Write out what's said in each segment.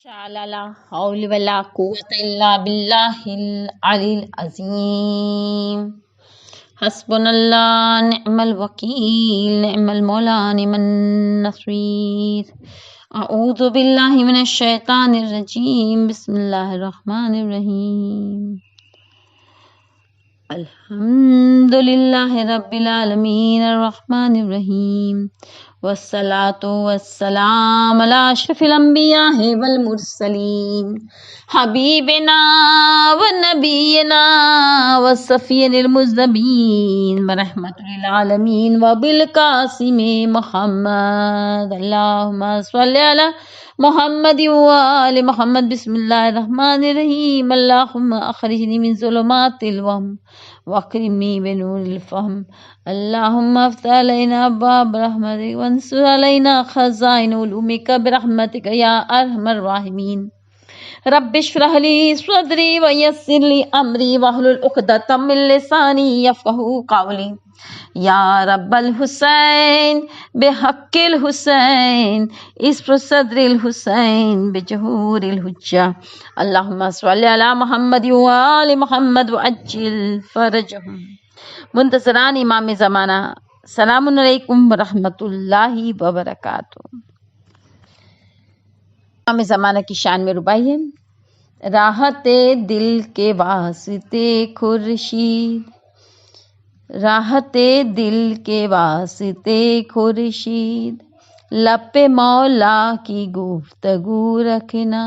شاء لا حول ولا قوة إلا بالله العلي العظيم. حسبنا الله نعم الوكيل نعم المولى نعم النصير. أعوذ بالله من الشيطان الرجيم بسم الله الرحمن الرحيم. الحمد لله رب العالمين الرحمن الرحيم والصلاة والسلام على أشرف الأنبياء والمرسلين حبيبنا ونبينا والصفي المذنبين ورحمة للعالمين وبالقاسم محمد. اللهم صل على محمد وآل محمد. بسم الله الرحمن الرحيم. اللهم أخرجني من ظلمات الوهم واكرمني بنور الفهم. اللهم افتح علينا أبواب رحمتك وانصر علينا خزائن علومك برحمتك يا أرحم الراحمين. رب اشرح لي صدري ويسر لي أمري واحلل عقدة من لساني يفقهوا قولي. یا رب الحسین بحق الحسین اسر صدر الحسین بجہور الحجہ. اللہم صلی علی محمد وآل محمد وعجل فرجہم. منتظران امام زمانہ، السلام علیکم ورحمۃ اللہ وبرکاتہ. امام زمانہ کی شان میں ربائی ہے: راحت دل کے واسطے خورشید، راحت دل کے واسطے خورشید، لب پہ مولا کی گفتگو رکھنا،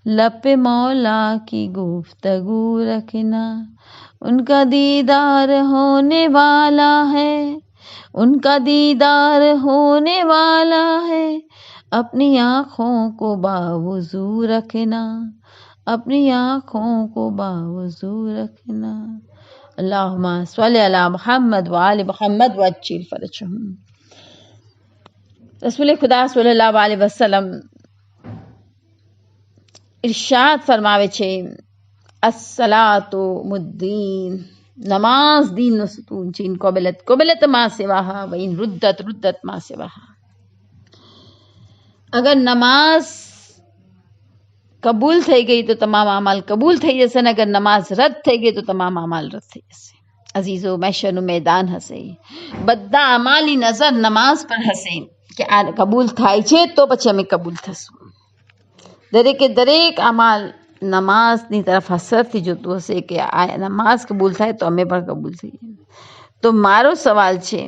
لب پہ مولا کی گفتگو رکھنا. ان کا دیدار ہونے والا ہے، ان کا دیدار ہونے والا ہے. اپنی آنکھوں کو باوضو رکھنا، اپنی آنکھوں کو باوضو رکھنا. اللہم صلی علی محمد وآل محمد وعجل فرجہم. رسول خدا صلی اللہ علیہ وسلم ارشاد فرماوے છે: الصلاۃ مدین، نماز دین و ستون છે. ان قبلت ما سواہا و ان ردت ما سواہا. اگر نماز قبول થઈ ગઈ તો તમામ اعمال قبول થઈ જશે ને અગર નમાઝ રદ થઈ ગઈ તો તમામ اعمال રદ થઈ જશે. عزیزو મેશરનું મેદાન હશે. બધા અમાલી નજર નમાઝ પર હશે કે આ કબૂલ થાય છે તો પછી અમે કબૂલ થશું. દરેકે દરેક અમાલ નમાઝની તરફ હસરતથી જોતું હશે કે આ નમાઝ કબૂલ થાય તો અમે પણ કબૂલ થઈએ. તો મારો સવાલ છે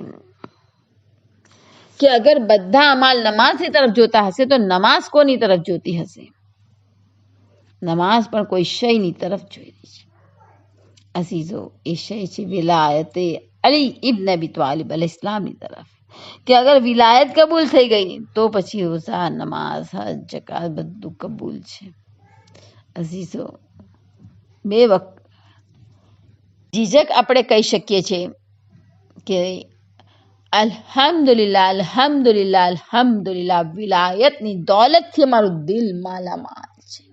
કે અગર બધા અમાલ નમાઝની તરફ જોતા હશે તો નમાઝ કોની તરફ જોતી હશે? નમાઝ પણ કોઈ શયની તરફ જોઈ રહી છે. અઝીઝો, એ શય છે વિલાયત અલી ઇબ્ન અબી તાલિબ અલૈહિ સલામની તરફ. કે અગર વિલાયત કબૂલ થઈ ગઈ તો પછી રોઝા, નમાઝ, હજ, જકાત બધું કબૂલ છે. અઝીઝો, બે વખત ઝીઝક આપણે કહી શકીએ છીએ કે અલ્હમ્દુલિલ્લાહ અલ્હમ્દુલિલ્લાહ અલ્હમ્દુલિલ્લાહ, વિલાયતની દોલતથી અમારું દિલ માલામાલ છે.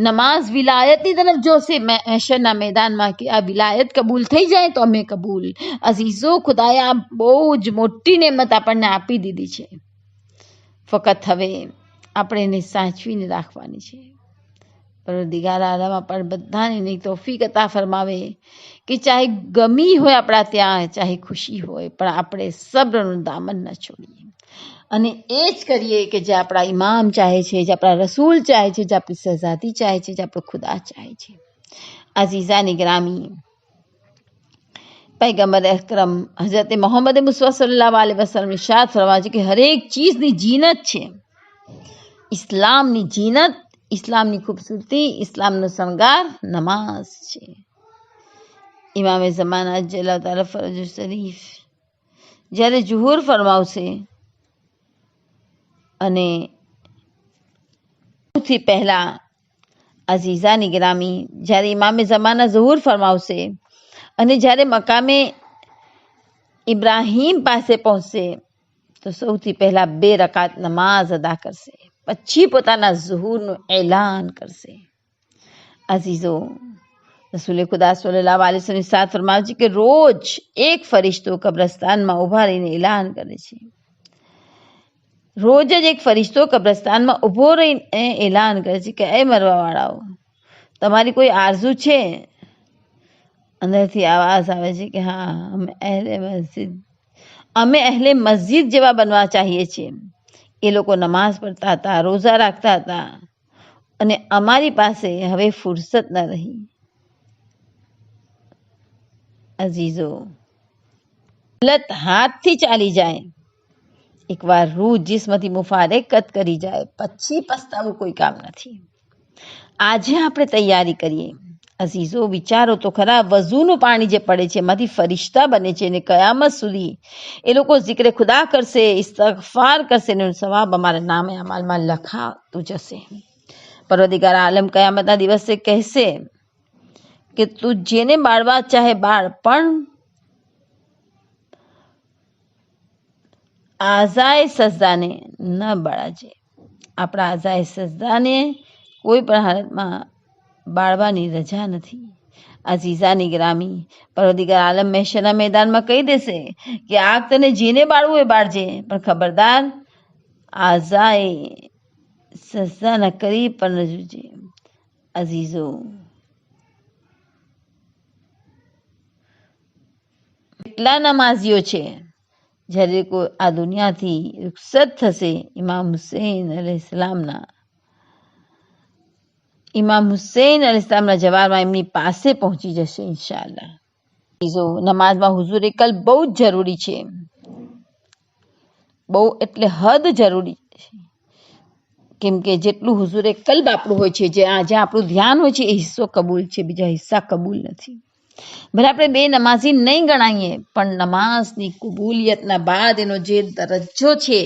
નમાઝ વિલાયતની તરફ જોશે મેશરના મેદાનમાં કે આ વિલાયત કબૂલ થઈ જાય તો અમે કબૂલ. અઝીઝો, ખુદાએ આ બહુ જ મોટી નેમત આપણને આપી દીધી છે. ફકત હવે આપણે એને સાચવીને રાખવાની છે. પરવરદિગાર આલમ આપણે બધાને એની તૌફીક અતા ફરમાવે કે ચાહે ગમી હોય આપણા ત્યાં, ચાહે ખુશી હોય, પણ આપણે સબ્રનું દામન ન છોડીએ અને એ જ કરીએ કે જે આપણા ઇમામ ચાહે છે, જે આપણા રસૂલ ચાહે છે, જે આપણી શહઝાદી ચાહે છે, જે આપણો ખુદા ચાહે છે. અઝીઝાની ગ્રામી, પૈગંબર અકરમ હઝરત મોહમ્મદ મુસ્તફા સલ્લલ્લાહુ અલૈહિ વસલ્લમ ઇરશાદ ફરમાવે છે કે હરેક ચીઝની જીનત છે. ઇસ્લામની જીનત, ઇસ્લામની ખૂબસૂરતી, ઇસ્લામનો શણગાર નમાઝ છે. ઇમામે ઝમાના અજ્જલ તાલા ફરજ શરીફ જ્યારે ઝુહુર ફરમાવશે અને સૌથી પહેલા અઝીઝાની ગ્રામી, જ્યારે ઇમામે ઝમાના ઝુહુર ફરમાવશે અને જ્યારે મકામે ઇબ્રાહીમ પાસે પહોંચશે તો સૌથી પહેલા 2 રકાત નમાઝ અદા કરશે, પછી પોતાના ઝુહુરનું એલાન કરશે. અઝીઝો, રસૂલ ખુદા સલ્લલ્લાહુ અલૈહિ વસલ્લમ સાથ ફરમાવે છે કે રોજ એક ફરિશ્તો કબ્રસ્તાનમાં ઊભા રહીને એલાન કરે છે રોજ જ એક ફરિશ્તો કબ્રસ્તાનમાં ઊભો રહીને એલાન કરે છે કે એ મરવાવાળાઓ, તમારી કોઈ આરઝુ છે? અંદરથી આવાજ આવે છે કે હા, અમે અહેલે મસ્જિદ જેવા બનવા ચાહીએ છીએ. એ લોકો નમાઝ પઢતા હતા, રોઝા રાખતા હતા, અને અમારી પાસે હવે ફુરસત ન રહી. અઝીઝો, હાલત હાથથી ચાલી જાય, એકવાર રૂહ જિસ્મથી મુફારેકત કરી જાય પછી પસ્તાવું કોઈ કામ નથી. આજે આપણે તૈયારી કરીએ. અઝીઝો, વિચારો તો ખરા, વઝુનું પાણી જે પડે છે એમાંથી ફરિશ્તા બને છે, અને કયામત સુધી એ લોકો ઝિક્રે ખુદા કરશે, ઇસ્તગફાર કરશે, અને સવાબ અમારા નામે અમલમાં લખાતું જશે. પરવરદિગાર આલમ કયામતના દિવસે કહેશે કે તું જેને બાળવા ચાહે બાળ, પણ આઝાએ સજદાને ન બાળાજે. આપણા આઝાએ સજદાને કોઈ પણ હાલતમાં બાળવાની રજા નથી. અઝીઝાની ગ્રામી, પરવરદિગાર આલમ મહેશરના મેદાનમાં કહી દેશે કે આગ તને જેને બાળવું એ બાળજે, પણ ખબરદાર આઝાએ સજદા ન કરી પણ ન જોજે. અઝીઝો, કેટલા નમાઝીઓ છે જ્યારે કોઈ આ દુનિયાથી રૂખસત થશે, ઇમામ હુસૈન અલૈહિસ્સલામના જવારમાં એમની પાસે પહોંચી જશે ઇન્શાઅલ્લાહ. નમાઝમાં હુઝુરે કલ્બ બહુ જ જરૂરી છે, બહુ એટલે હદ જરૂરી છે. કેમ કે જેટલું હુઝુરે કલ્બ આપણું હોય છે, જ્યાં આપણું ધ્યાન હોય છે, એ હિસ્સો કબૂલ છે, બીજા હિસ્સા કબૂલ નથી. ભલે આપણે બે નમાઝી નહીં ગણાઈએ, પણ નમાઝની કબૂલિયતના બાદ એનો જે દરજ્જો છે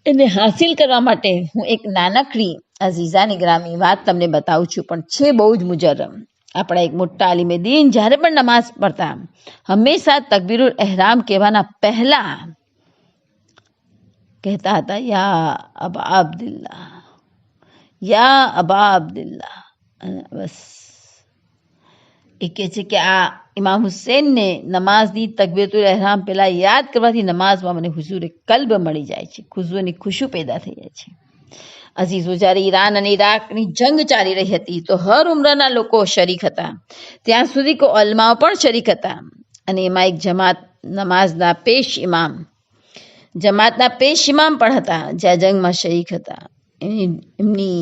એને હાસિલ કરવા માટે હું એક નાનકડી અઝીઝાની ગ્રામી વાત તમને બતાવું છું, પણ છે બહુ જ મુજરમ. આપણા એક મોટા આલિમે દીન જ્યારે પણ નમાઝ પડતા હંમેશા તકબીરુલ એહરામ કહેવાના પહેલા કહેતા હતા, યા અબા અબ્દુલ્લાહ, યા અબા અબ્દુલ્લાહ. બસ એ કહે છે કે આ ઇમામ હુસૈનને નમાઝની તકબીરતુલ એહરામ પહેલા યાદ કરવાથી નમાઝમાં મને હુઝુરે કલ્બ મળી જાય છે, ખુશબુની ખુશુ પેદા થઈ જાય છે. અઝીઝો, જ્યારે ઈરાન અને ઈરાકની જંગ ચાલી રહી હતી તો હર ઉમ્રના લોકો શરીક હતા, ત્યાં સુધી કે અલમાઓ પણ શરીક હતા. અને એમાં એક જમાતના પેશ ઇમામ પણ હતા, જ્યાં જંગમાં શરીક હતા. એમની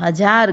1000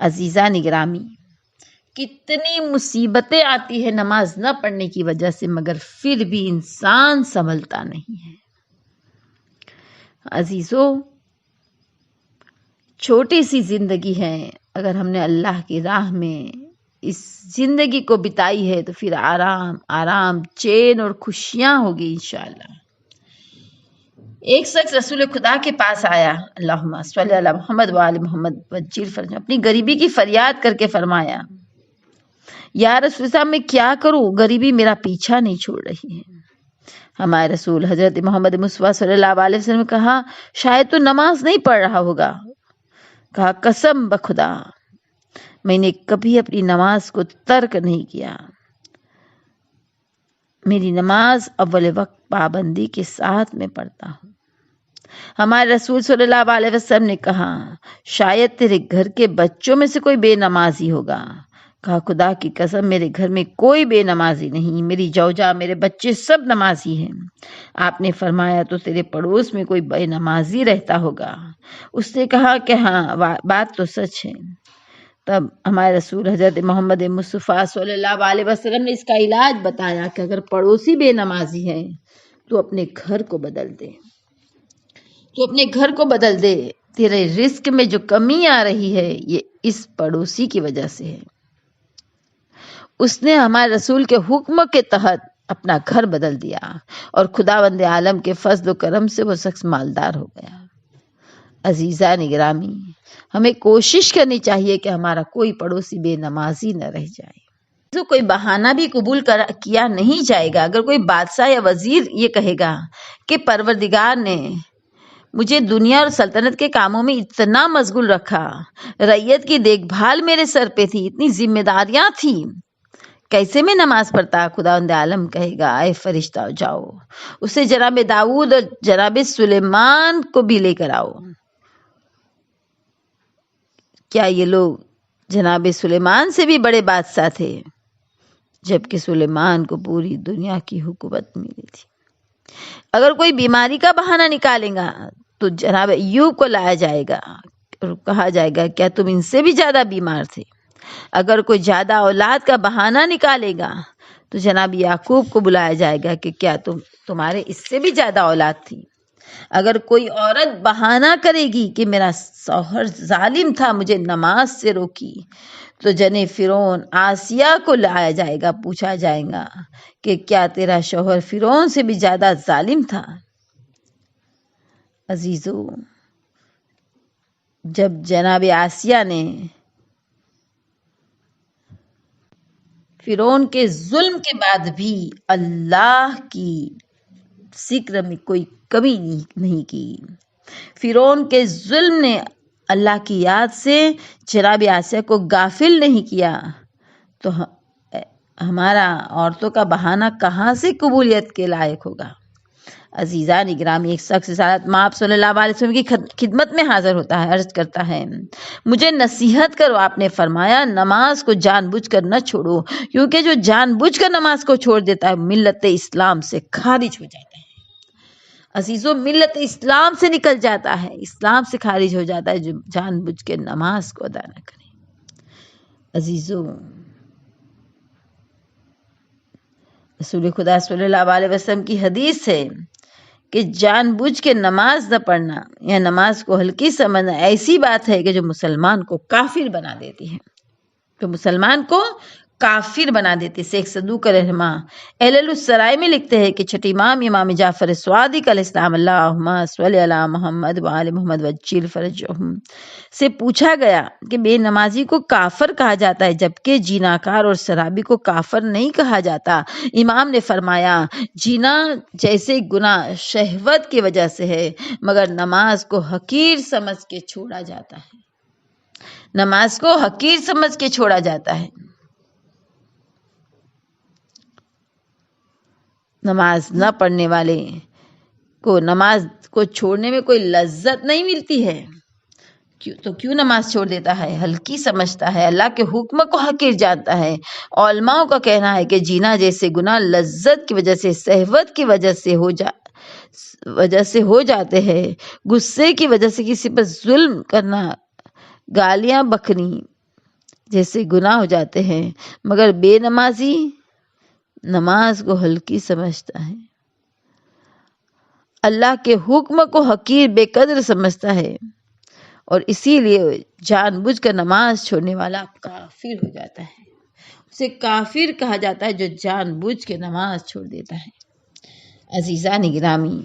عزیزان گرامی، کتنی مصیبتیں آتی ہے نماز نہ پڑھنے کی وجہ سے، مگر پھر بھی انسان سنبھلتا نہیں ہے۔ عزیزو، چھوٹی سی زندگی ہے، اگر ہم نے اللہ کی راہ میں اس زندگی کو بتائی ہے تو پھر آرام، چین اور خوشیاں ہوگی انشاءاللہ۔ ایک شخص رسول خدا کے پاس آیا، اللہم صلی علی محمد وآل محمد وجل فرج، اپنی غریبی کی فریاد کر کے فرمایا، یا رسول صاحب میں کیا کروں، غریبی میرا پیچھا نہیں چھوڑ رہی ہے۔ ہمارے رسول حضرت محمد مصطفیٰ صلی اللہ علیہ وسلم نے کہا، شاید تو نماز نہیں پڑھ رہا ہوگا۔ کہا، قسم بخدا میں نے کبھی اپنی نماز کو ترک نہیں کیا، میری نماز اول وقت پابندی کے ساتھ میں پڑھتا ہوں۔ ہمارے رسول صلی اللہ علیہ وسلم نے کہا، شاید تیرے گھر کے بچوں میں سے کوئی بے نمازی ہوگا۔ کہا، خدا کی قسم میرے گھر میں کوئی بے نمازی نہیں، میری زوجہ، میرے بچے سب نمازی ہیں۔ آپ نے فرمایا، تو تیرے پڑوس میں کوئی بے نمازی رہتا ہوگا۔ اس نے کہا کہ ہاں، بات تو سچ ہے۔ تب ہمارے رسول حضرت محمد مصطفیٰ صلی اللہ علیہ وسلم نے اس کا علاج بتایا کہ اگر پڑوسی بے نمازی ہے تو اپنے گھر کو بدل دے، تیرے رزق میں جو کمی آ رہی ہے یہ اس پڑوسی کی وجہ سے ہے۔ اس نے ہمارے رسول کے حکم کے تحت اپنا گھر بدل دیا اور خداوند عالم کے فضل و کرم سے وہ شخص مالدار ہو گیا۔ عزیزان گرامی، ہمیں کوشش کرنی چاہیے کہ ہمارا کوئی پڑوسی بے نمازی نہ رہ جائے۔ تو کوئی بہانہ بھی قبول کیا نہیں جائے گا۔ اگر کوئی بادشاہ یا وزیر یہ کہے گا کہ پروردگار نے مجھے دنیا اور سلطنت کے کاموں میں اتنا مشغول رکھا، رعیت کی دیکھ بھال میرے سر پہ تھی، اتنی ذمہ داریاں تھیں، کیسے میں نماز پڑھتا؟ خداوند عالم کہے گا، اے فرشتہ جاؤ، اسے جناب داؤد اور جناب سلیمان کو بھی لے کر آؤ۔ کیا یہ لوگ جناب سلیمان سے بھی بڑے بادشاہ تھے؟ جبکہ سلیمان کو پوری دنیا کی حکومت ملی تھی۔ اگر کوئی بیماری کا بہانہ نکالے گا تو جناب ایوب کو لایا جائے گا اور کہا جائے گا، کیا تم ان سے بھی زیادہ بیمار تھے؟ اگر کوئی زیادہ اولاد کا بہانہ نکالے گا تو جناب یعقوب کو بلایا جائے گا کہ کیا تمہارے اس سے بھی زیادہ اولاد تھی؟ اگر کوئی عورت بہانہ کرے گی کہ میرا شوہر ظالم تھا، مجھے نماز سے روکی، تو جنے فرعون آسیہ کو لایا جائے گا، پوچھا جائے گا کہ کیا تیرا شوہر فرعون سے بھی زیادہ ظالم تھا؟ عزیزو، جب جناب آسیہ نے فرعون کے ظلم کے بعد بھی اللہ کی ذکر میں کوئی کمی نہیں کی، فرعون کے ظلم نے اللہ کی یاد سے جناب آسیہ کو غافل نہیں کیا، تو ہمارا عورتوں کا بہانہ کہاں سے قبولیت کے لائق ہوگا؟ عزیزان گرامی، ایک شخص رسالت مآب صلی اللہ علیہ وسلم کی خدمت میں حاضر ہوتا ہے، عرض کرتا ہے، مجھے نصیحت کرو۔ آپ نے فرمایا، نماز کو جان بوجھ کر نہ چھوڑو، کیونکہ جو جان بوجھ کر نماز کو چھوڑ دیتا ہے ملت اسلام سے خارج ہو جاتا ہے۔ عزیزو، ملت اسلام سے نکل جاتا ہے، اسلام سے خارج ہو جاتا ہے جو جان بوجھ کے نماز کو ادا نہ کرے۔ عزیزو، رسول خدا صلی اللہ علیہ وسلم کی حدیث ہے کہ جان بوجھ کے نماز نہ پڑھنا یا نماز کو ہلکی سمجھنا ایسی بات ہے کہ جو مسلمان کو کافر بنا دیتی ہے، کافر بنا دیتی۔ شیخ صدوق رحمہ اہل السرائے میں لکھتے ہیں کہ چھٹی امام جعفر صادق علیہ السلام، اللہم صلی علی محمد وآل محمد وجل فرجہم، سے پوچھا گیا کہ بے نمازی کو کافر کہا جاتا ہے جبکہ جیناکار اور شرابی کو کافر نہیں کہا جاتا۔ امام نے فرمایا، جینا جیسے گناہ شہوت کی وجہ سے ہے، مگر نماز کو حقیر سمجھ کے چھوڑا جاتا ہے، نماز کو حقیر سمجھ کے چھوڑا جاتا ہے۔ نماز نہ پڑھنے والے کو نماز کو چھوڑنے میں کوئی لذت نہیں ملتی ہے، تو کیوں نماز چھوڑ دیتا ہے؟ ہلکی سمجھتا ہے، اللہ کے حکم کو حقیر جانتا ہے۔ علماء کا کہنا ہے کہ جینا جیسے گناہ لذت کی وجہ سے، شہوت کی وجہ سے ہو جاتے ہیں، غصے کی وجہ سے کسی پر ظلم کرنا، گالیاں بکنی، جیسے گناہ ہو جاتے ہیں، مگر بے نمازی نماز کو ہلکی سمجھتا ہے، اللہ کے حکم کو حقیر بے قدر سمجھتا ہے، اور اسی لیے جان بوجھ کر نماز چھوڑنے والا کافر ہو جاتا ہے۔ اسے کافر کہا جاتا ہے جو جان بوجھ کے نماز چھوڑ دیتا ہے۔ عزیزان گرامی،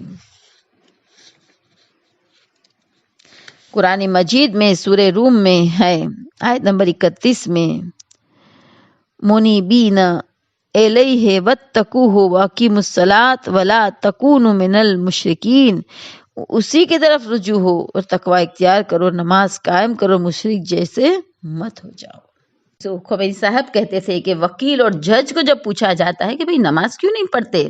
قرآن مجید میں سورہ روم میں ہے آیت نمبر 31 میں منیبین الیہ واتقوہ واقیموا الصلاۃ ولا تکونوا من المشرکین، اسی کی طرف رجوع ہو اور تقوی اختیار کرو، نماز قائم کرو، مشرک جیسے مت ہو جاؤ۔ تو خمینی صاحب کہتے تھے کہ وکیل اور جج کو جب پوچھا جاتا ہے کہ بھئی نماز کیوں نہیں پڑھتے،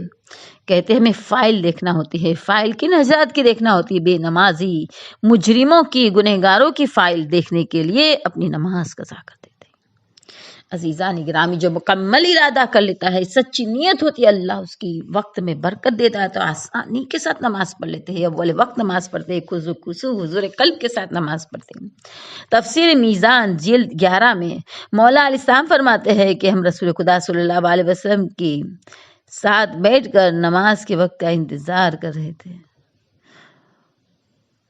کہتے ہمیں فائل دیکھنا ہوتی ہے۔ فائل کن حضرات کی دیکھنا ہوتی ہے؟ بے نمازی مجرموں کی، گنہگاروں کی فائل دیکھنے کے لیے اپنی نماز قضا کر دیتے ہیں۔ عزیزان گرامی، جو مکمل ارادہ کر لیتا ہے، سچی نیت ہوتی ہے، اللہ اس کی وقت میں برکت دیتا ہے، تو آسانی کے ساتھ نماز پڑھ لیتے ہیں، اول وقت نماز پڑھتے ہیں، خضوع حضور قلب کے ساتھ نماز پڑھتے ہیں۔ تفسیر میزان جلد 11 میں مولا علیہ السلام فرماتے ہیں کہ ہم رسول خدا صلی اللہ علیہ وسلم کی ساتھ بیٹھ کر نماز کے وقت کا انتظار کر رہے تھے۔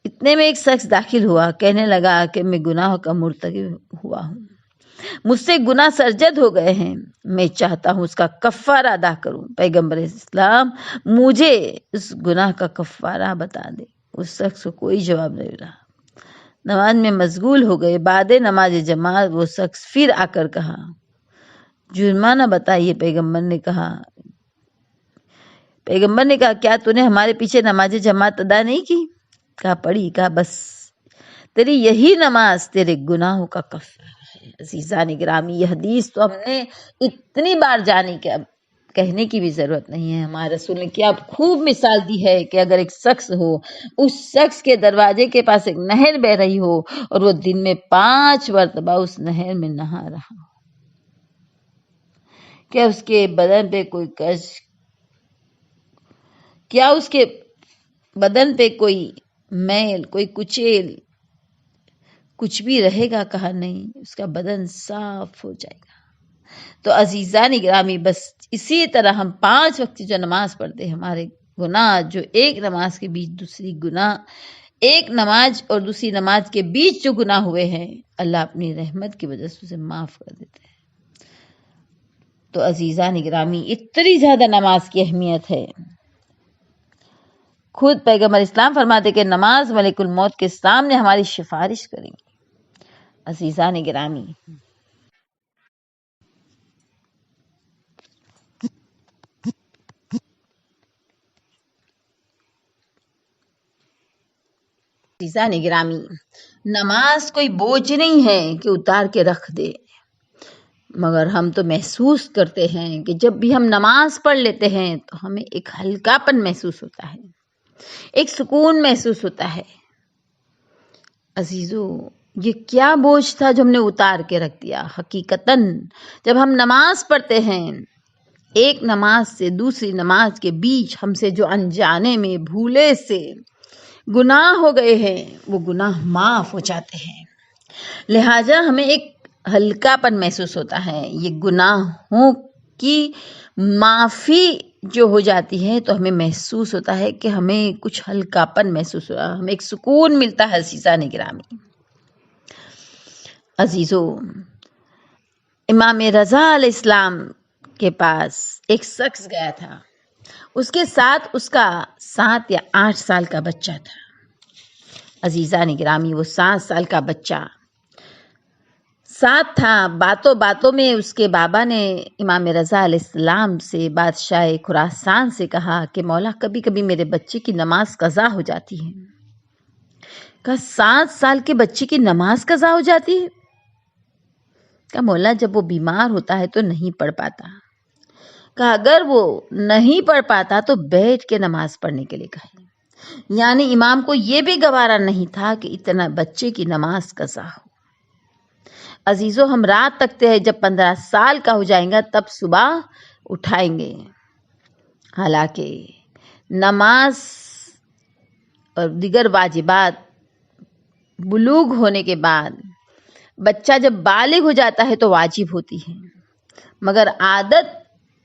اتنے میں ایک شخص داخل ہوا، کہنے لگا کہ میں گناہوں کا مرتکب ہوا ہوں، مجھ سے گناہ سرزد ہو گئے ہیں، میں چاہتا ہوں اس کا کفارہ ادا کروں۔ پیغمبر اسلام مجھے اس گناہ کا کفارہ بتا دے۔ اس شخص کو کوئی جواب نہیں رہا، نماز میں مشغول ہو گئے۔ بعد نماز جماعت وہ شخص پھر آ کر کہا جرمانہ بتائیے۔ پیغمبر نے کہا کیا تو نے ہمارے پیچھے نماز جماعت ادا نہیں کی؟ کہا پڑھی۔ کہا بس تیری یہی نماز تیرے گناہوں کا کفارہ ہے۔ عزیزان گرامی، یہ حدیث تو ہم نے اتنی بار جانی کہ اب کہنے کی بھی ضرورت نہیں ہے۔ ہمارے رسول نے کیا خوب مثال دی ہے کہ اگر ایک شخص ہو، اس شخص کے دروازے کے پاس ایک نہر بہ رہی ہو اور وہ دن میں 5 مرتبہ اس نہر میں نہا رہا ہو، کیا اس کے بدن پہ کوئی میل، کوئی کچیل، کچھ بھی رہے گا؟ کہا نہیں، اس کا بدن صاف ہو جائے گا۔ تو عزیزان گرامی، بس اسی طرح ہم 5 وقت جو نماز پڑھتے ہیں، ہمارے گناہ جو ایک نماز اور دوسری نماز کے بیچ جو گناہ ہوئے ہیں، اللہ اپنی رحمت کی وجہ سے اسے معاف کر دیتے ہیں۔ تو عزیزان گرامی، اتنی زیادہ نماز کی اہمیت ہے، خود پیغمبر اسلام فرماتے کہ نماز ملک الموت کے سامنے ہماری سفارش کریں گی۔ عزیزان گرامی، نماز کوئی بوجھ نہیں ہے کہ اتار کے رکھ دے، مگر ہم تو محسوس کرتے ہیں کہ جب بھی ہم نماز پڑھ لیتے ہیں تو ہمیں ایک ہلکا پن محسوس ہوتا ہے، ایک سکون محسوس ہوتا ہے۔ عزیزو، یہ کیا بوجھ تھا جو ہم نے اتار کے رکھ دیا؟ حقیقتاً جب ہم نماز پڑھتے ہیں، ایک نماز سے دوسری نماز کے بیچ ہم سے جو انجانے میں بھولے سے گناہ ہو گئے ہیں، وہ گناہ معاف ہو جاتے ہیں، لہٰذا ہمیں ایک ہلکا پن محسوس ہوتا ہے۔ یہ گناہوں کی معافی جو ہو جاتی ہے تو ہمیں محسوس ہوتا ہے کہ ہمیں کچھ ہلکا پن محسوس ہوا، ہمیں ایک سکون ملتا ہے۔ عزیزان گرامی، عزیزو، امام رضا علیہ السلام کے پاس ایک شخص گیا تھا، اس کے ساتھ اس کا 7 یا 8 سال کا بچہ تھا۔ عزیزان گرامی، وہ 7 سال کا بچہ ساتھ تھا۔ باتوں باتوں میں اس کے بابا نے امام رضا علیہ السلام سے، بادشاہ خراسان سے کہا کہ مولا، کبھی کبھی میرے بچے کی نماز قضا ہو جاتی ہے۔ کہا 7 سال کے بچے کی نماز قضا ہو جاتی ہے؟ کہا مولا، جب وہ بیمار ہوتا ہے تو نہیں پڑھ پاتا۔ کہا اگر وہ نہیں پڑھ پاتا تو بیٹھ کے نماز پڑھنے کے لیے کہے۔ یعنی امام کو یہ بھی گوارا نہیں تھا کہ اتنا بچے کی نماز قضا ہو۔ عزیزو، ہم رات تکتے ہیں، جب 15 سال کا ہو جائیں گا تب صبح اٹھائیں گے۔ حالانکہ نماز اور دیگر واجبات بلوغ ہونے کے بعد بچہ جب بالغ ہو جاتا ہے تو واجب ہوتی ہے، مگر عادت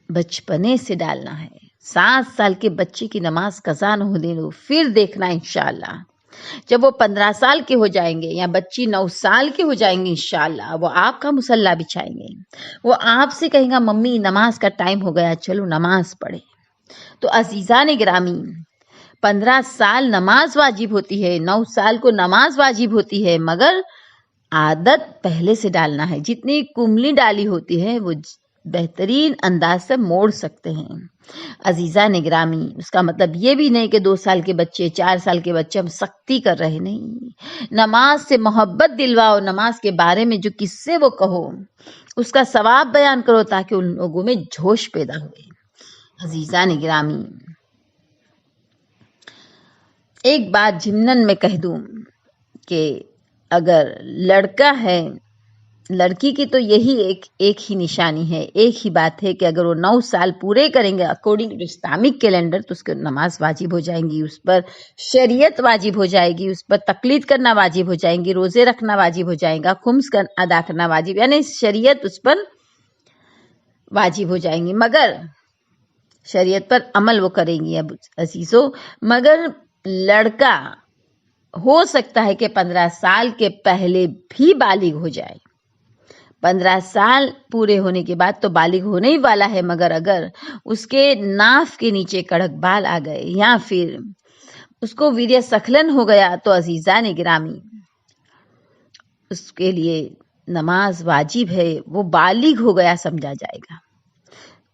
بچپنے سے ڈالنا ہے۔ 7 سال کے بچے کی نماز قضا نہ ہونے دو، پھر دیکھنا انشاءاللہ جب وہ 15 سال کے ہو جائیں گے یا بچی 9 سال کے ہو جائیں گے، انشاءاللہ وہ آپ کا مصلی بچھائیں گے، وہ آپ سے کہیں گا ممی نماز کا ٹائم ہو گیا، چلو نماز پڑھے۔ تو عزیزان گرامی، 15 سال نماز واجب ہوتی ہے، 9 سال کو نماز واجب ہوتی ہے، مگر عادت پہلے سے ڈالنا ہے۔ جتنی کملی ڈالی ہوتی ہے وہ بہترین انداز سے موڑ سکتے ہیں۔ عزیزان گرامی، اس کا مطلب یہ بھی نہیں کہ 2 سال کے بچے 4 سال کے بچے ہم سختی کر رہے، نہیں۔ نماز سے محبت دلواؤ، نماز کے بارے میں جو قصے وہ کہو، اس کا ثواب بیان کرو تاکہ ان لوگوں میں جوش پیدا ہوئے۔ عزیزان گرامی، ایک بات ضمناً میں کہہ دوں کہ اگر لڑکا ہے، لڑکی کی تو یہی ایک ہی نشانی ہے، ایک ہی بات ہے کہ اگر وہ 9 سال پورے کریں گے اکارڈنگ ٹو اسلامک کیلنڈر تو اس کو نماز واجب ہو جائیں گی، اس پر شریعت واجب ہو جائے گی، اس پر تقلید کرنا واجب ہو جائیں گی، روزے رکھنا واجب ہو جائے گا، خمس ادا کرنا واجب، یعنی شریعت اس پر واجب ہو جائیں گی، مگر شریعت پر عمل وہ کریں گی۔ اب عزیزو، مگر لڑکا ہو سکتا ہے کہ 15 سال کے پہلے بھی بالغ ہو جائے، 15 سال پورے ہونے کے بعد تو بالغ ہونے ہی والا ہے، مگر اگر اس کے ناف کے نیچے کڑک بال آ گئے یا پھر اس کو ویریہ سکھلن ہو گیا تو عزیزان گرامی اس کے لیے نماز واجب ہے، وہ بالغ ہو گیا سمجھا جائے گا۔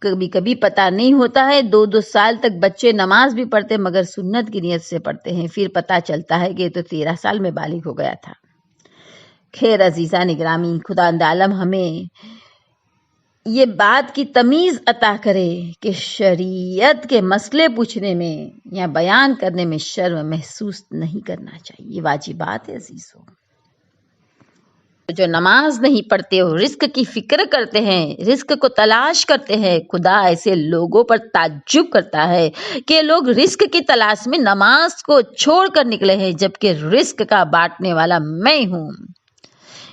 کبھی کبھی پتہ نہیں ہوتا ہے، 2 سال تک بچے نماز بھی پڑھتے مگر سنت کی نیت سے پڑھتے ہیں، پھر پتہ چلتا ہے کہ یہ تو 13 سال میں بالغ ہو گیا تھا۔ خیر عزیزان گرامی، خداوند عالم ہمیں یہ بات کی تمیز عطا کرے کہ شریعت کے مسئلے پوچھنے میں یا بیان کرنے میں شرم محسوس نہیں کرنا چاہیے، یہ واجب بات ہے عزیزو۔ جو نماز نہیں پڑھتے اور رزق کی فکر کرتے ہیں، رزق کو تلاش کرتے ہیں، خدا ایسے لوگوں پر تعجب کرتا ہے کہ لوگ رزق کی تلاش میں نماز کو چھوڑ کر نکلے ہیں، جبکہ رزق کا بانٹنے والا میں ہوں،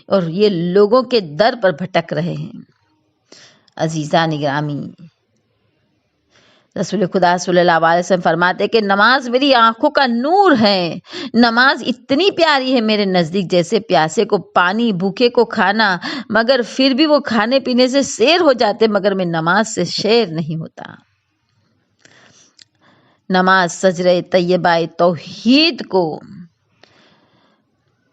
اور یہ لوگوں کے در پر بھٹک رہے ہیں۔ عزیزان گرامی، رسول خدا صلی اللہ علیہ وسلم فرماتے کہ نماز میری آنکھوں کا نور ہے، نماز اتنی پیاری ہے میرے نزدیک جیسے پیاسے کو پانی، بھوکے کو کھانا، مگر پھر بھی وہ کھانے پینے سے سیر ہو جاتے مگر میں نماز سے شیر نہیں ہوتا۔ نماز سجرہ طیبہ توحید کو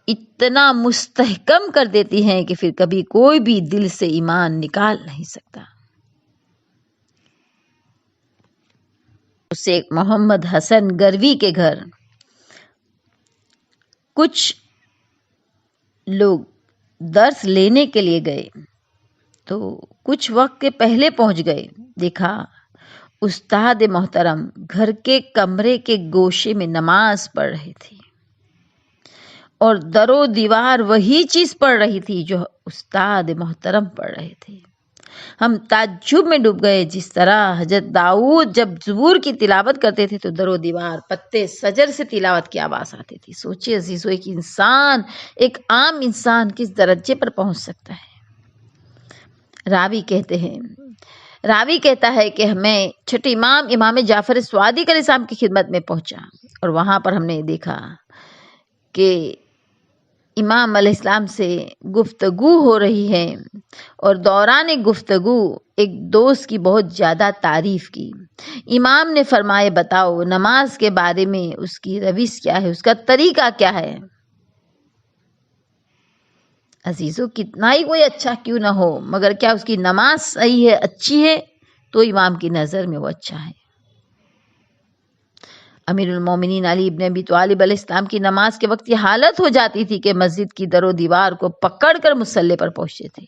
اتنا مستحکم کر دیتی ہیں کہ پھر کبھی کوئی بھی دل سے ایمان نکال نہیں سکتا۔ اسے محمد حسن گروی کے گھر کچھ لوگ درس لینے کے لیے گئے تو کچھ وقت کے پہلے پہنچ گئے، دیکھا استاد محترم گھر کے کمرے کے گوشے میں نماز پڑھ رہے تھے اور در و دیوار وہی چیز پڑھ رہی تھی جو استاد محترم پڑھ رہے تھے۔ ہم تعجب میں ڈوب گئے، جس طرح حضرت داؤد جب زبور کی تلاوت کرتے تھے تو در و دیوار پتے شجر سے تلاوت کی آواز آتی تھی۔ سوچئے عزیزو، ایک انسان، ایک عام انسان کس درجے پر پہنچ سکتا ہے۔ راوی کہتا ہے کہ ہمیں چھٹے امام جعفر صادق علیہ السلام کی خدمت میں پہنچا اور وہاں پر ہم نے دیکھا کہ امام علیہ السلام سے گفتگو ہو رہی ہے اور دوران گفتگو ایک دوست کی بہت زیادہ تعریف کی۔ امام نے فرمائے بتاؤ نماز کے بارے میں اس کی روش کیا ہے، اس کا طریقہ کیا ہے؟ عزیزو، کتنا ہی کوئی اچھا کیوں نہ ہو مگر کیا اس کی نماز صحیح ہے، اچھی ہے، تو امام کی نظر میں وہ اچھا ہے۔ امیر المومنین علی ابن ابی طالب علیہ السلام کی نماز کے وقت یہ حالت ہو جاتی تھی کہ مسجد کی در و دیوار کو پکڑ کر مصلی پر پہنچتے تھے۔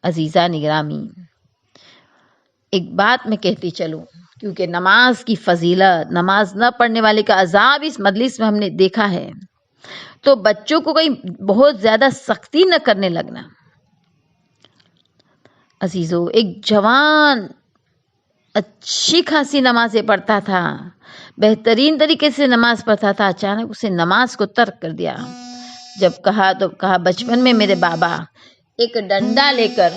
عزیزان گرامی، ایک بات میں کہتی چلوں، کیونکہ نماز کی فضیلت، نماز نہ پڑھنے والے کا عذاب اس مجلس میں ہم نے دیکھا ہے، تو بچوں کو کہیں بہت زیادہ سختی نہ کرنے لگنا۔ عزیزو، ایک جوان اچھی خاصی نمازیں پڑھتا تھا، بہترین طریقے سے نماز پڑھتا تھا، اچانک اسے نماز کو ترک کر دیا جب کہا تو کہا بچپن میں میرے بابا ایک ڈنڈا لے کر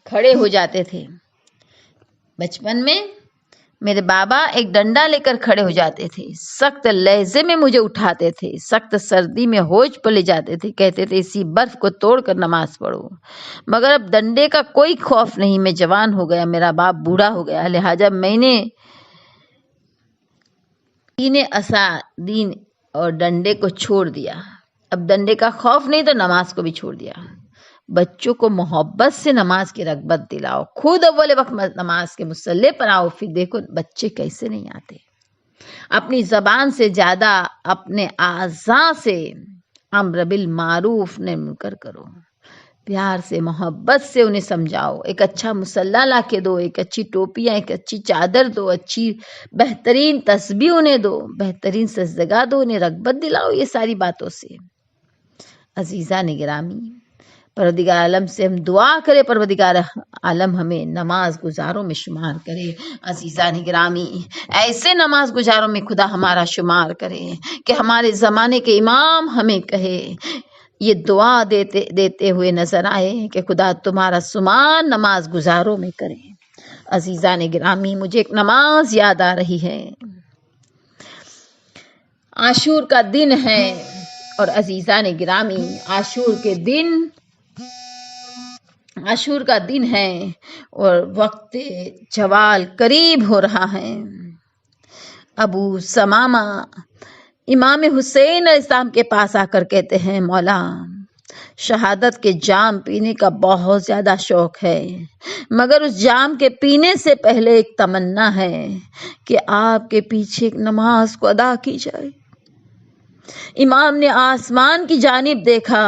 کھڑے ہو جاتے تھے، بچپن میں میرے بابا ایک ڈنڈا لے کر کھڑے ہو جاتے تھے، سخت لہجے میں مجھے اٹھاتے تھے، سخت سردی میں ہوش پر لے جاتے تھے، کہتے تھے اسی برف کو توڑ کر نماز پڑھو، مگر اب ڈنڈے کا کوئی خوف نہیں، میں جوان ہو گیا، میرا باپ بوڑھا ہو گیا، لہٰذا میں نے دین عصا دین اور ڈنڈے کو چھوڑ دیا، اب ڈنڈے کا خوف نہیں تو نماز کو بھی چھوڑ دیا۔ بچوں کو محبت سے نماز کی رغبت دلاؤ، خود اول وقت نماز کے مصلی پر آؤ، پھر دیکھو بچے کیسے نہیں آتے۔ اپنی زبان سے زیادہ اپنے اعضاء سے امر بالمعروف نہی منکر کرو، پیار سے محبت سے انہیں سمجھاؤ، ایک اچھا مصلی لا کے دو، ایک اچھی ٹوپیاں، ایک اچھی چادر دو، اچھی بہترین تسبیح انہیں دو، بہترین سجدگاہ دو، انہیں رغبت دلاؤ یہ ساری باتوں سے۔ عزیزان گرامی، پروردگار عالم سے ہم دعا کرے پروردگار عالم ہمیں نماز گزاروں میں شمار کرے۔ عزیزان گرامی، ایسے نماز گزاروں میں خدا ہمارا شمار کرے کہ ہمارے زمانے کے امام ہمیں کہے، یہ دعا دیتے ہوئے نظر آئے کہ خدا تمہارا شمار نماز گزاروں میں کرے۔ عزیزان گرامی، مجھے ایک نماز یاد آ رہی ہے، عاشور کا دن ہے، اور عزیزان گرامی عاشور کا دن ہے اور وقت زوال قریب ہو رہا ہے۔ ابو ثمامہ امام حسین علیہ السلام کے پاس آ کر کہتے ہیں، مولا شہادت کے جام پینے کا بہت زیادہ شوق ہے، مگر اس جام کے پینے سے پہلے ایک تمنا ہے کہ آپ کے پیچھے ایک نماز کو ادا کی جائے۔ امام نے آسمان کی جانب دیکھا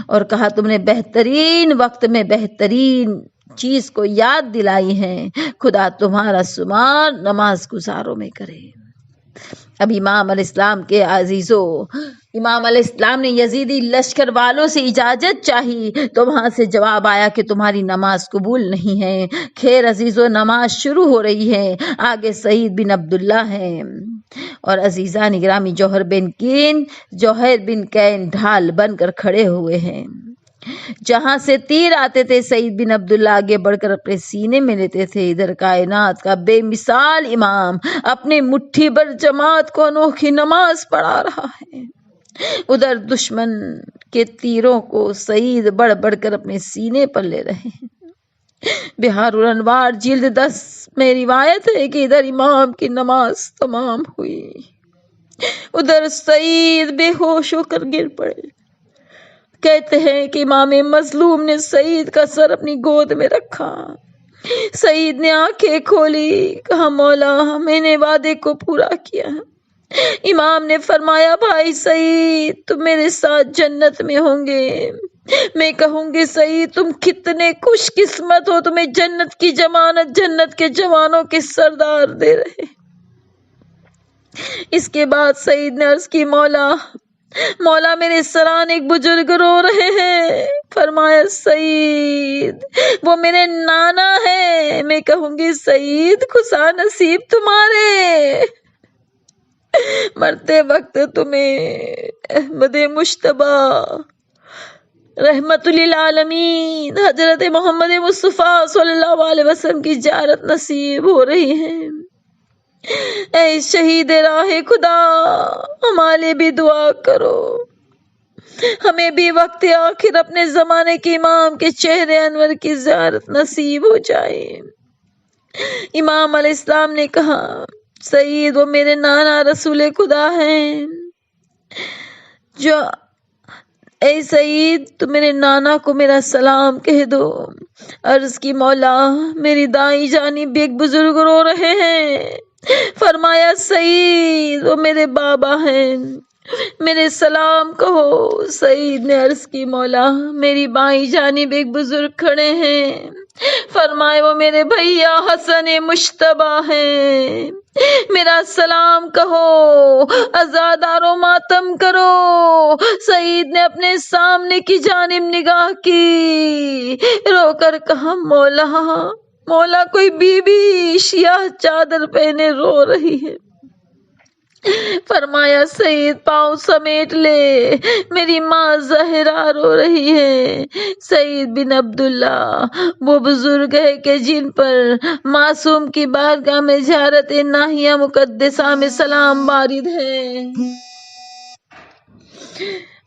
اور کہا، تم نے بہترین وقت میں بہترین چیز کو یاد دلائی ہے، خدا تمہارا شمار نماز گزاروں میں کرے۔ اب امام علیہ السلام کے عزیزوں، امام علیہ السلام نے یزیدی لشکر والوں سے اجازت چاہی تو وہاں سے جواب آیا کہ تمہاری نماز قبول نہیں ہے۔ خیر عزیزوں، نماز شروع ہو رہی ہے، آگے سعید بن عبداللہ ہیں اور عزیزان گرامی جوہر بن کین ڈھال بن کر کھڑے ہوئے ہیں۔ جہاں سے تیر آتے تھے سعید بن عبداللہ آگے بڑھ کر اپنے سینے میں لیتے تھے۔ ادھر کائنات کا بے مثال امام اپنے مٹھی بھر جماعت کو انوکھی نماز پڑھا رہا ہے، ادھر دشمن کے تیروں کو سعید بڑھ بڑھ کر اپنے سینے پر لے رہے ہیں۔ بہار الانوار جلد 10 میں روایت ہے کہ ادھر امام کی نماز تمام ہوئی، ادھر سعید بے ہوش ہو کر گر پڑے۔ کہتے ہیں کہ امام مظلوم نے سعید کا سر اپنی گود میں رکھا، سعید نے آنکھیں کھولی، کہا مولا میں نے وعدے کو پورا کیا۔ امام نے فرمایا، بھائی سعید تم میرے ساتھ جنت میں ہوں گے۔ میں کہوں گی سعید تم کتنے خوش قسمت ہو، تمہیں جنت کی ضمانت جنت کے جوانوں کے سردار دے رہے۔ اس کے بعد سعید نے عرض کی، مولا میرے سران ایک بزرگ رو رہے ہیں۔ فرمایا سعید وہ میرے نانا ہے۔ میں کہوں گی سعید خوشا نصیب تمہارے، مرتے وقت تمہیں احمد مجتبی رحمت للعالمین حضرت محمد مصطفیٰ صلی اللہ علیہ وسلم کی زیارت نصیب ہو رہی ہے۔ اے شہید راہ خدا ہمارے لیے بھی دعا کرو، ہمیں بھی وقت آخر اپنے زمانے کے امام کے چہرے انور کی زیارت نصیب ہو جائے۔ امام علیہ السلام نے کہا، سعید وہ میرے نانا رسول خدا ہیں، جو اے سعید تو میرے نانا کو میرا سلام کہہ دو۔ عرض کی، مولا میری دائیں جانب ایک بزرگ رو رہے ہیں۔ فرمایا سعید وہ میرے بابا ہیں، میرے سلام کہو۔ سعید نے عرض کی، مولا میری بائیں جانب ایک بزرگ کھڑے ہیں۔ فرمائے وہ میرے بھیا حسن مجتبی ہیں، میرا سلام کہو، عزادارو ماتم کرو۔ سعید نے اپنے سامنے کی جانب نگاہ کی، رو کر کہا، مولا کوئی بی بی سیاہ چادر پہنے رو رہی ہے۔ فرمایا سعید پاؤں سمیٹ لے، میری ماں زہرا رو رہی ہے۔ سعید بن عبداللہ وہ بزرگ ہے کہ جن پر معصوم کی بارگاہ میں زیارت ناحیہ مقدسہ میں سلام وارد ہے۔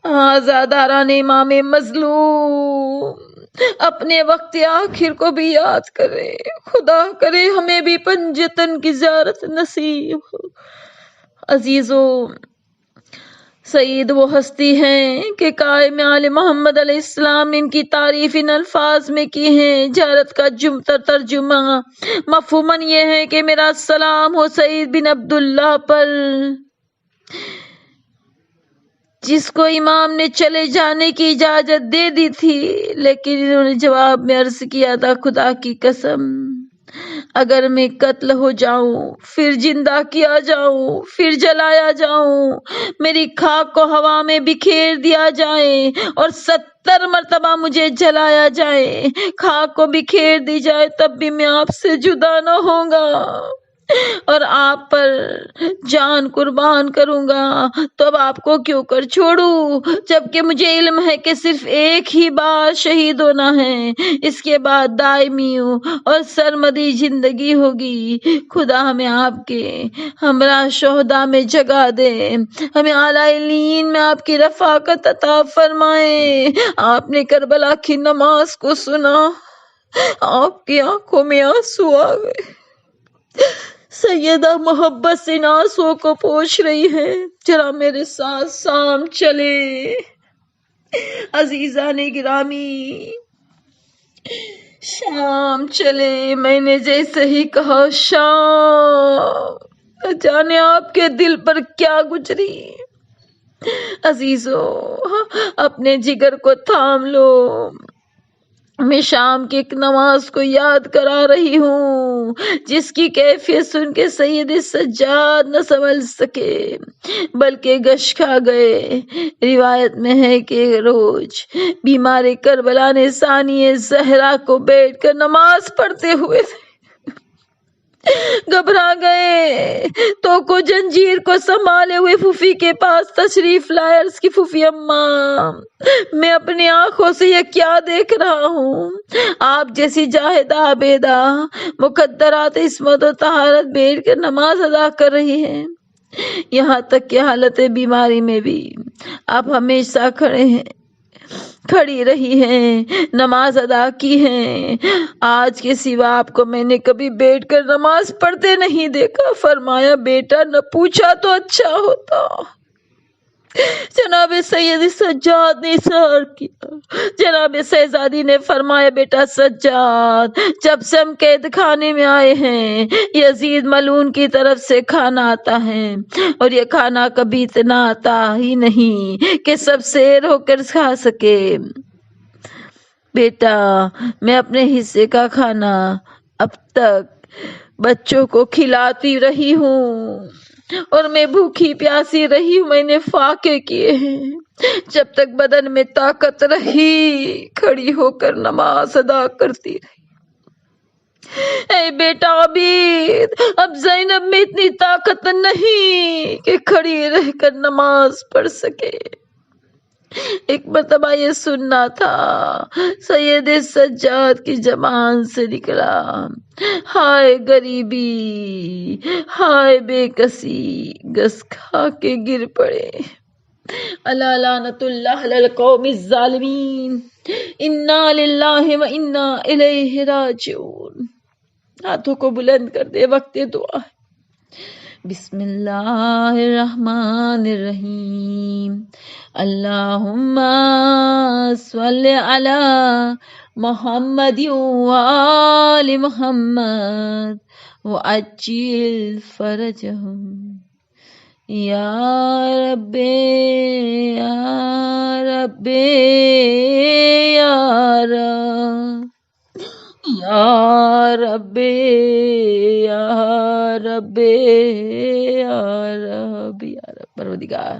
آزاداران امام مظلوم اپنے وقت آخر کو بھی یاد کرے، خدا کرے ہمیں بھی پنجتن کی زیارت نصیب ہو۔ عزیزو، سعید وہ ہستی ہیں کہ قائم آل محمد علیہ السلام نے ان کی تعریف ان الفاظ میں کی ہے۔ زیارت کا ترجمہ مفہوماً یہ ہے کہ میرا سلام ہو سعید بن عبداللہ پر، جس کو امام نے چلے جانے کی اجازت دے دی تھی، لیکن انہوں نے جواب میں عرض کیا تھا، خدا کی قسم اگر میں قتل ہو جاؤں، پھر زندہ کیا جاؤں، پھر جلایا جاؤں، میری خاک کو ہوا میں بکھیر دیا جائے اور 70 مرتبہ مجھے جلایا جائے، خاک کو بکھیر دی جائے، تب بھی میں آپ سے جدا نہ ہوں گا اور آپ پر جان قربان کروں گا، تو اب آپ کو کیوں کر چھوڑوں، جبکہ مجھے علم ہے کہ صرف ایک ہی بار شہید ہونا ہے، اس کے بعد دائمی اور سرمدی زندگی ہوگی۔ خدا ہمیں آپ کے ہمراہ شہداء میں جگہ دے، ہمیں اعلیٰ علیین میں آپ کی رفاقت عطا فرمائے۔ آپ نے کربلا کی نماز کو سنا، آپ کی آنکھوں میں آنسو آ گئے، سیدہ محبت سے ان آنسوؤں کو پوچھ رہی ہے، ذرا میرے ساتھ شام چلے۔ عزیزان گرامی، شام چلے، میں نے جیسے ہی کہا شام، جانے آپ کے دل پر کیا گزری۔ عزیزو، اپنے جگر کو تھام لو، میں شام کی ایک نماز کو یاد کرا رہی ہوں، جس کی کیفیت سن کے سید سجاد نہ سمجھ سکے بلکہ گش کھا گئے۔ روایت میں ہے کہ روز بیمار کربلا نے ثانی زہرا کو بیٹھ کر نماز پڑھتے ہوئے گھبرا گئے تو کو جنجیر کو سنبھالے ہوئے پھوپھی کے پاس تشریف لائے، عرض کی پھوپھی اماں، میں اپنی آنکھوں سے یہ کیا دیکھ رہا ہوں، آپ جیسی جاہدہ عابدہ مقدرات عصمت و طہارت بیٹھ کر نماز ادا کر رہی ہیں، یہاں تک کہ حالت بیماری میں بھی آپ ہمیشہ کھڑی رہی ہیں، نماز ادا کی ہے، آج کے سوا آپ کو میں نے کبھی بیٹھ کر نماز پڑھتے نہیں دیکھا۔ فرمایا بیٹا نہ پوچھا تو اچھا ہوتا۔ جناب سید سجاد نے اصرار کیا، جناب شہزادی نے فرمایا بیٹا سجاد، جب سے ہم قید خانے میں آئے ہیں یزید ملعون کی طرف سے کھانا آتا ہے، اور یہ کھانا کبھی اتنا آتا ہی نہیں کہ سب سیر ہو کر کھا سکے۔ بیٹا میں اپنے حصے کا کھانا اب تک بچوں کو کھلاتی رہی ہوں اور میں بھوکی پیاسی رہی ہوں، میں نے فاقے کیے ہیں، جب تک بدن میں طاقت رہی کھڑی ہو کر نماز ادا کرتی رہی۔ اے بیٹا عبید، اب زینب میں اتنی طاقت نہیں کہ کھڑی رہ کر نماز پڑھ سکے۔ ایک مرتبہ یہ سننا تھا، سید سجاد کی زبان سے نکلا، ہائے غریبی، ہائے بے کسی، گس کھا کے گر پڑے، الا لعنت اللہ علی القوم الظالمین، انا للہ و انا الیہ راجعون۔ ہاتھوں کو بلند کر دے، وقت دعا ہے۔ بسم اللہ الرحمن الرحیم، اللہم صلی علی محمد وآل محمد وعجل فرجہم، یا رب یا رب یا رب یا رب یا رب یا رب یا رب۔ پروردگار،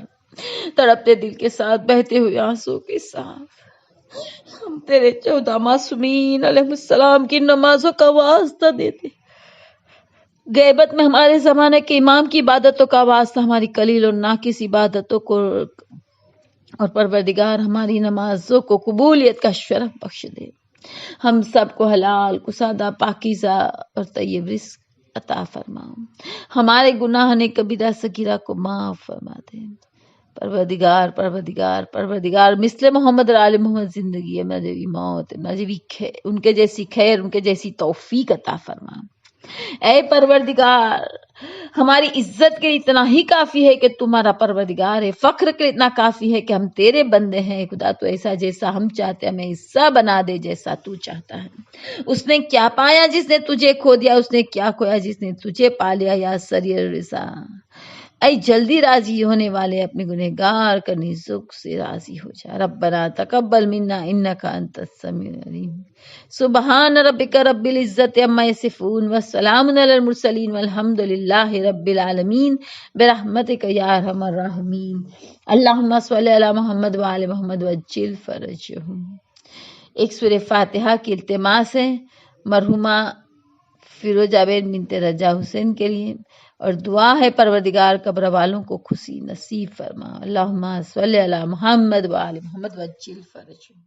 تڑپتے دل کے ساتھ بہتے ہوئے آنسوں کے ساتھ ہم تیرے 14 معصومین علیہ السلام کی نمازوں کا واسطہ دیتے، غیبت میں ہمارے زمانے کے امام کی عبادتوں کا واسطہ ہماری قلیل اور ناقص عبادتوں کو، اور پروردگار ہماری نمازوں کو قبولیت کا شرف بخش دے. ہم سب کو حلال، کسادہ، پاکیزہ اور طیب رزق عطا فرما. ہمارے گناہ نے کبیرہ صغیرہ کو معاف فرما دے. پروردگار پروردگار پروردگار مثل محمد اور آل محمد زندگی ہے، مجھے موت ہے، مجھے بھی ان کے جیسی خیر، ان کے جیسی توفیق عطا فرما. اے پروردگار، ہماری عزت کے لیے اتنا ہی کافی ہے کہ تمہارا پروردگار ہے، فخر کے لیے اتنا کافی ہے کہ ہم تیرے بندے ہیں. خدا تو ایسا جیسا ہم چاہتے ہیں ہمیں ایسا بنا دے جیسا تو چاہتا ہے. اس نے کیا پایا جس نے تجھے کھو دیا، اس نے کیا کھویا جس نے تجھے پا لیا. یا سریر رضا، اے جلدی راضی ہونے والے، اپنے گنہگار کرنی ذوق سے راضی ہو جا. ربنا تقبل منا انک انت السمیع العلیم. سبحان ربک رب العزت عما یصفون والسلام علی المرسلین والحمد للہ رب العالمین برحمتک یا ارحم الراحمین. اللہم صلی علی محمد وآل محمد وعجل فرجہم. ایک سورہ فاتحہ کی التماس ہے مرحومہ فیروز عابد بنت رجا حسین کے لیے، اور دعا ہے پروردگار قبر والوں کو خوشی نصیب فرما. اللہم صلی علی محمد وآل محمد وعجل فرجہم.